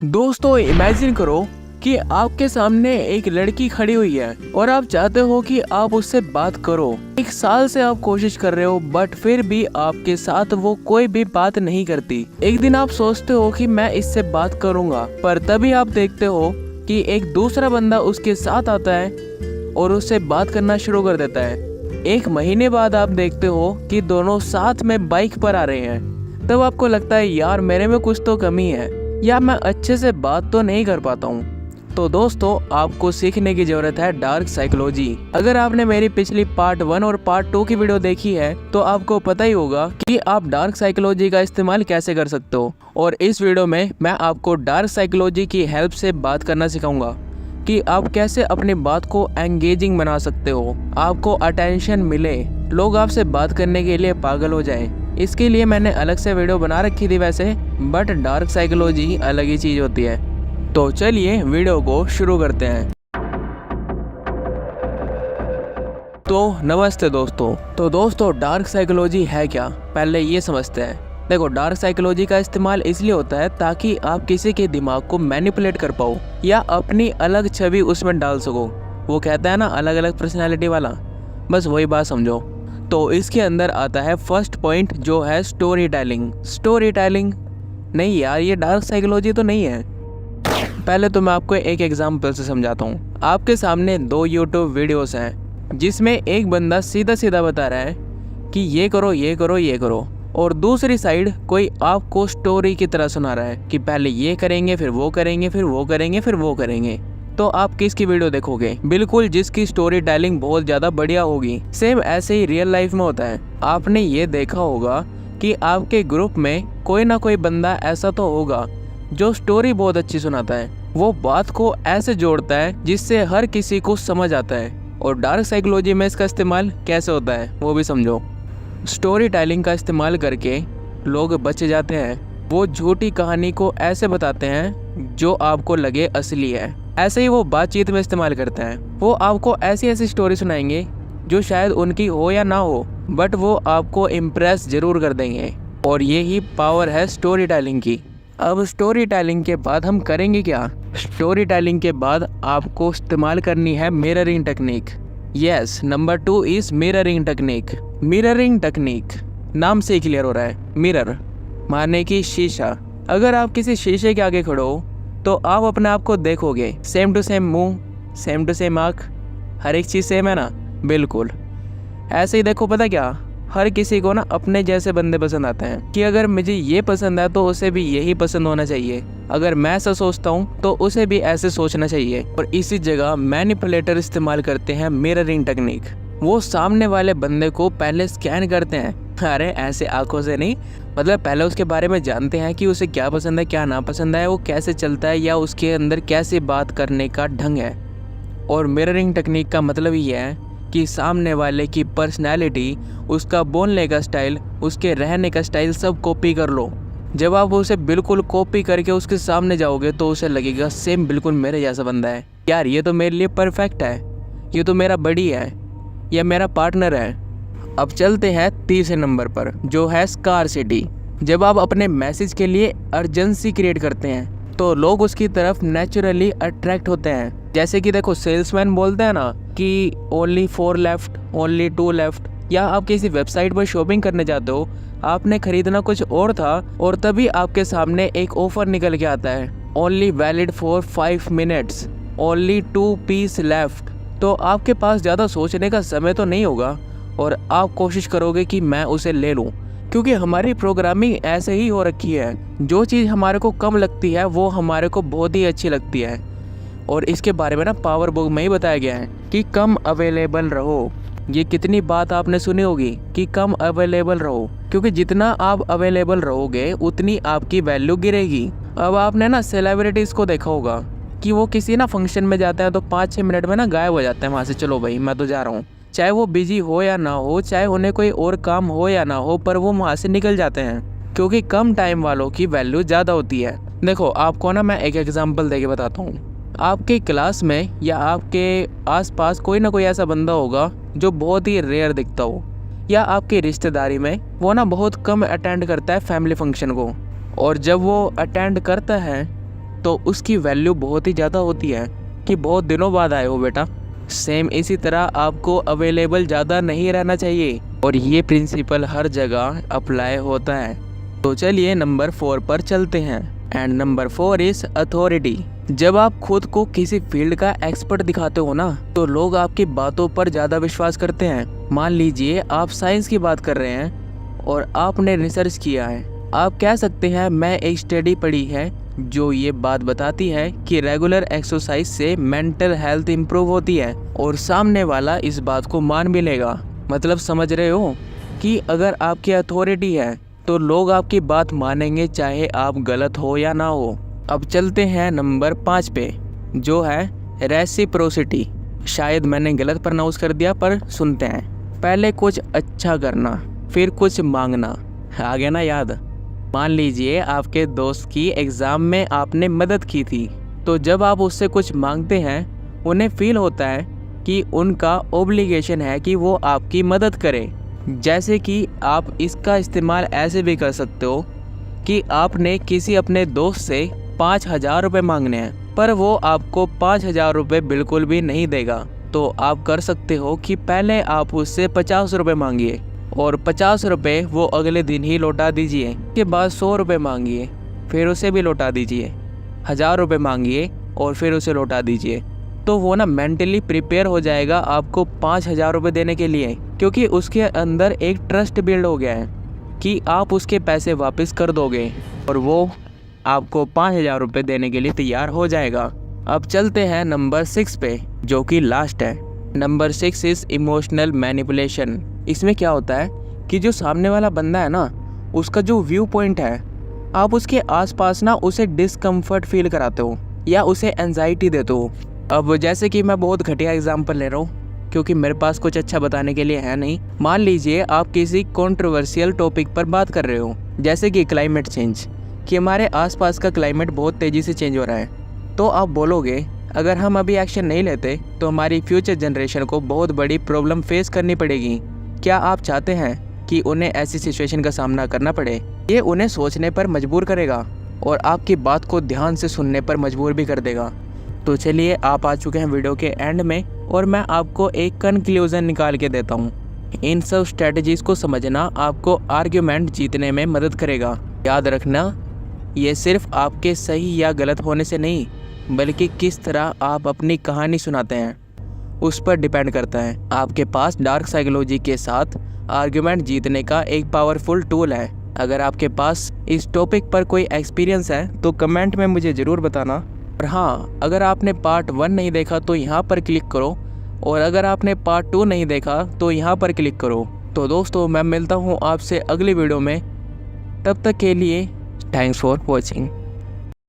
दोस्तों इमेजिन करो कि आपके सामने एक लड़की खड़ी हुई है और आप चाहते हो कि आप उससे बात करो। 1 साल से आप कोशिश कर रहे हो बट फिर भी आपके साथ वो कोई भी बात नहीं करती। एक दिन आप सोचते हो कि मैं इससे बात करूंगा, पर तभी आप देखते हो कि एक दूसरा बंदा उसके साथ आता है और उससे बात करना शुरू कर देता है। 1 महीने बाद आप देखते हो कि दोनों साथ में बाइक पर आ रहे हैं। तब आपको लगता है यार मेरे में कुछ तो कमी है या मैं अच्छे से बात तो नहीं कर पाता हूँ। तो दोस्तों आपको सीखने की जरूरत है डार्क साइकोलॉजी। अगर आपने मेरी पिछली पार्ट 1 और पार्ट 2 की वीडियो देखी है तो आपको पता ही होगा कि आप डार्क साइकोलॉजी का इस्तेमाल कैसे कर सकते हो। और इस वीडियो में मैं आपको डार्क साइकोलॉजी की हेल्प से बात करना सिखाऊंगा कि आप कैसे अपनी बात को एंगेजिंग बना सकते हो, आपको अटेंशन मिले, लोग आपसे बात करने के लिए पागल हो जाए। इसके लिए मैंने अलग से वीडियो बना रखी थी वैसे, बट डार्क साइकोलॉजी अलग ही चीज होती है। तो चलिए वीडियो को शुरू करते हैं। तो नमस्ते दोस्तों। तो दोस्तों डार्क साइकोलॉजी है क्या, पहले ये समझते हैं। देखो डार्क साइकोलॉजी का इस्तेमाल इसलिए होता है ताकि आप किसी के दिमाग को मैनिपुलेट कर पाओ या अपनी अलग छवि उसमें डाल सको। वो कहता है ना अलग अलग पर्सनैलिटी वाला, बस वही बात समझो। तो इसके अंदर आता है फर्स्ट पॉइंट जो है स्टोरी टेलिंग। स्टोरी टेलिंग नहीं यार, ये डार्क साइकोलॉजी तो नहीं है। पहले तो मैं आपको एक एग्जांपल से समझाता हूँ। आपके सामने 2 यूट्यूब वीडियोस हैं जिसमें एक बंदा सीधा सीधा बता रहा है कि ये करो ये करो ये करो, और दूसरी साइड कोई आपको स्टोरी की तरह सुना रहा है कि पहले ये करेंगे फिर वो करेंगे फिर वो करेंगे फिर वो करेंगे। तो आप किसकी वीडियो देखोगे? बिल्कुल जिसकी स्टोरी टेलिंग बहुत ज़्यादा बढ़िया होगी। सेम ऐसे ही रियल लाइफ में होता है। आपने ये देखा होगा कि आपके ग्रुप में कोई ना कोई बंदा ऐसा तो होगा जो स्टोरी बहुत अच्छी सुनाता है। वो बात को ऐसे जोड़ता है जिससे हर किसी को समझ आता है। और डार्क साइकोलॉजी में इसका इस्तेमाल कैसे होता है वो भी समझो। स्टोरी टेलिंग का इस्तेमाल करके लोग बच जाते हैं। वो झूठी कहानी को ऐसे बताते हैं जो आपको लगे असली है। ऐसे ही वो बातचीत में इस्तेमाल करते हैं। वो आपको ऐसी ऐसी स्टोरी सुनाएंगे जो शायद उनकी हो या ना हो, बट वो आपको इम्प्रेस जरूर कर देंगे। और ये ही पावर है स्टोरी टेलिंग की। अब स्टोरी टेलिंग के बाद हम करेंगे क्या? स्टोरी टेलिंग के बाद आपको इस्तेमाल करनी है mirroring technique. Yes, number 2 is mirroring technique. Mirroring technique नाम से ही क्लियर हो रहा है। मिरर माने कि शीशा। अगर आप किसी शीशे के आगे खड़ो हो तो आप अपने आप को देखोगे। सेम टू सेम मुंह, सेम टू सेम आँख, हर एक चीज़ सेम है ना। बिल्कुल ऐसे ही देखो। पता क्या, हर किसी को ना अपने जैसे बंदे पसंद आते हैं कि अगर मुझे ये पसंद है तो उसे भी यही पसंद होना चाहिए। अगर मैं ऐसा सोचता हूँ तो उसे भी ऐसे सोचना चाहिए। और इसी जगह मैनिपुलेटर इस्तेमाल करते हैं मिररिंग टेक्निक। वो सामने वाले बंदे को पहले स्कैन करते हैं। अरे ऐसे आंखों से नहीं, मतलब पहले उसके बारे में जानते हैं कि उसे क्या पसंद है क्या ना पसंद है, वो कैसे चलता है या उसके अंदर कैसे बात करने का ढंग है। और मिररिंग टेक्निक का मतलब ये है कि सामने वाले की पर्सनैलिटी, उसका बोलने का स्टाइल, उसके रहने का स्टाइल सब कॉपी कर लो। जब आप उसे बिल्कुल कॉपी करके उसके सामने जाओगे तो उसे लगेगा सेम बिल्कुल मेरे जैसा बंदा है। यार ये तो मेरे लिए परफेक्ट है, ये तो मेरा बडी है या मेरा पार्टनर है। अब चलते हैं तीसरे नंबर पर जो है स्कार्सिटी। जब आप अपने मैसेज के लिए अर्जेंसी क्रिएट करते हैं तो लोग उसकी तरफ नेचुरली अट्रैक्ट होते हैं। जैसे कि देखो सेल्समैन बोलते हैं ना कि ओनली 4 लेफ्ट, ओनली 2 लेफ्ट। या आप किसी वेबसाइट पर शॉपिंग करने जाते हो, आपने खरीदना कुछ और था और तभी आपके सामने एक ऑफर निकल के आता है, only valid for 5 minutes, only 2 piece left. तो आपके पास ज़्यादा सोचने का समय तो नहीं होगा और आप कोशिश करोगे कि मैं उसे ले लूँ, क्योंकि हमारी प्रोग्रामिंग ऐसे ही हो रखी है। जो चीज़ हमारे को कम लगती है वो हमारे को बहुत ही अच्छी लगती है। और इसके बारे में ना पावर बुक में ही बताया गया है कि कम अवेलेबल रहो। ये कितनी बात आपने सुनी होगी कि कम अवेलेबल रहो, क्योंकि जितना आप अवेलेबल रहोगे उतनी आपकी वैल्यू गिरेगी। अब आपने ना सेलिब्रिटीज़ को देखा होगा कि वो किसी ना फंक्शन में जाते हैं तो 5-6 मिनट में ना गायब हो जाते हैं वहाँ से। चलो भाई मैं तो जा रहा हूँ, चाहे वो बिजी हो या ना हो, चाहे उन्हें कोई और काम हो या ना हो, पर वो वहाँ से निकल जाते हैं क्योंकि कम टाइम वालों की वैल्यू ज़्यादा होती है। देखो आपको ना मैं एक एग्जांपल देके बताता हूँ। आपके क्लास में या आपके आसपास कोई ना कोई ऐसा बंदा होगा जो बहुत ही रेयर दिखता हो, या आपकी रिश्तेदारी में वो ना बहुत कम अटेंड करता है फैमिली फंक्शन को। और जब वो अटेंड करता है तो उसकी वैल्यू बहुत ही ज़्यादा होती है कि बहुत दिनों बाद आए हो बेटा। सेम इसी तरह आपको अवेलेबल ज़्यादा नहीं रहना चाहिए और ये प्रिंसिपल हर जगह अप्लाई होता है। तो चलिए नंबर 4 पर चलते हैं। And number 4 is authority. जब आप खुद को किसी फील्ड का एक्सपर्ट दिखाते हो ना, तो लोग आपकी बातों पर ज़्यादा विश्वास करते हैं। मान लीजिए आप साइंस की बात कर रहे हैं और आपने रिसर्च किया है। आप कह सकते हैं मैं एक स्टडी पढ़ी है जो ये बात बताती है कि रेगुलर एक्सरसाइज से मेंटल हेल्थ इंप्रूव होती है, और सामने वाला इस बात को मान भी लेगा। मतलब समझ रहे हो कि अगर आपकी अथॉरिटी है तो लोग आपकी बात मानेंगे, चाहे आप गलत हो या ना हो। अब चलते हैं नंबर 5 पे, जो है रेसिप्रोसिटी। शायद मैंने गलत प्रोनाउंस कर दिया, पर सुनते हैं। पहले कुछ अच्छा करना, फिर कुछ मांगना। आ गया ना याद? मान लीजिए आपके दोस्त की एग्ज़ाम में आपने मदद की थी, तो जब आप उससे कुछ मांगते हैं उन्हें फील होता है कि उनका ओब्लिगेशन है कि वो आपकी मदद करे। जैसे कि आप इसका इस्तेमाल ऐसे भी कर सकते हो कि आपने किसी अपने दोस्त से 5,000 रुपये मांगने हैं, पर वो आपको 5,000 रुपये बिल्कुल भी नहीं देगा। तो आप कर सकते हो कि पहले आप उससे 50 रुपये मांगिए और 50 रुपये वो अगले दिन ही लौटा दीजिए। के बाद 100 रुपये मांगिए, फिर उसे भी लौटा दीजिए। 1,000 रुपये मांगिए और फिर उसे लौटा दीजिए। तो वो ना मेंटली प्रिपेयर हो जाएगा आपको 5,000 रुपये देने के लिए, क्योंकि उसके अंदर एक ट्रस्ट बिल्ड हो गया है कि आप उसके पैसे वापस कर दोगे और वो आपको 5,000 रुपये देने के लिए तैयार हो जाएगा। अब चलते हैं नंबर 6 पे, जो कि लास्ट है। Number 6 is emotional manipulation. इसमें क्या होता है कि जो सामने वाला बंदा है ना, उसका जो व्यू पॉइंट है, आप उसके आसपास ना उसे डिस्कम्फर्ट फील कराते हो या उसे एंजाइटी देते हो। अब जैसे कि मैं बहुत घटिया एग्जांपल ले रहा हूँ क्योंकि मेरे पास कुछ अच्छा बताने के लिए है नहीं। मान लीजिए आप किसी कंट्रोवर्शियल टॉपिक पर बात कर रहे हो, जैसे कि क्लाइमेट चेंज, कि हमारे आसपास का क्लाइमेट बहुत तेज़ी से चेंज हो रहा है। तो आप बोलोगे अगर हम अभी एक्शन नहीं लेते तो हमारी फ्यूचर जनरेशन को बहुत बड़ी प्रॉब्लम फेस करनी पड़ेगी। क्या आप चाहते हैं कि उन्हें ऐसी सिचुएशन का सामना करना पड़े? ये उन्हें सोचने पर मजबूर करेगा और आपकी बात को ध्यान से सुनने पर मजबूर भी कर देगा। तो चलिए, आप आ चुके हैं वीडियो के एंड में और मैं आपको एक कंक्लूजन निकाल के देता हूँ। इन सब स्ट्रेटजीज़ को समझना आपको आर्ग्यूमेंट जीतने में मदद करेगा। याद रखना, ये सिर्फ आपके सही या गलत होने से नहीं, बल्कि किस तरह आप अपनी कहानी सुनाते हैं उस पर डिपेंड करता है। आपके पास डार्क साइकोलॉजी के साथ आर्ग्यूमेंट जीतने का एक पावरफुल टूल है। अगर आपके पास इस टॉपिक पर कोई एक्सपीरियंस है तो कमेंट में मुझे ज़रूर बताना। और हाँ, अगर आपने पार्ट 1 नहीं देखा तो यहाँ पर क्लिक करो, और अगर आपने पार्ट 2 नहीं देखा तो यहाँ पर क्लिक करो। तो दोस्तों, मैं मिलता हूँ आपसे अगली वीडियो में। तब तक के लिए थैंक्स फॉर वॉचिंग।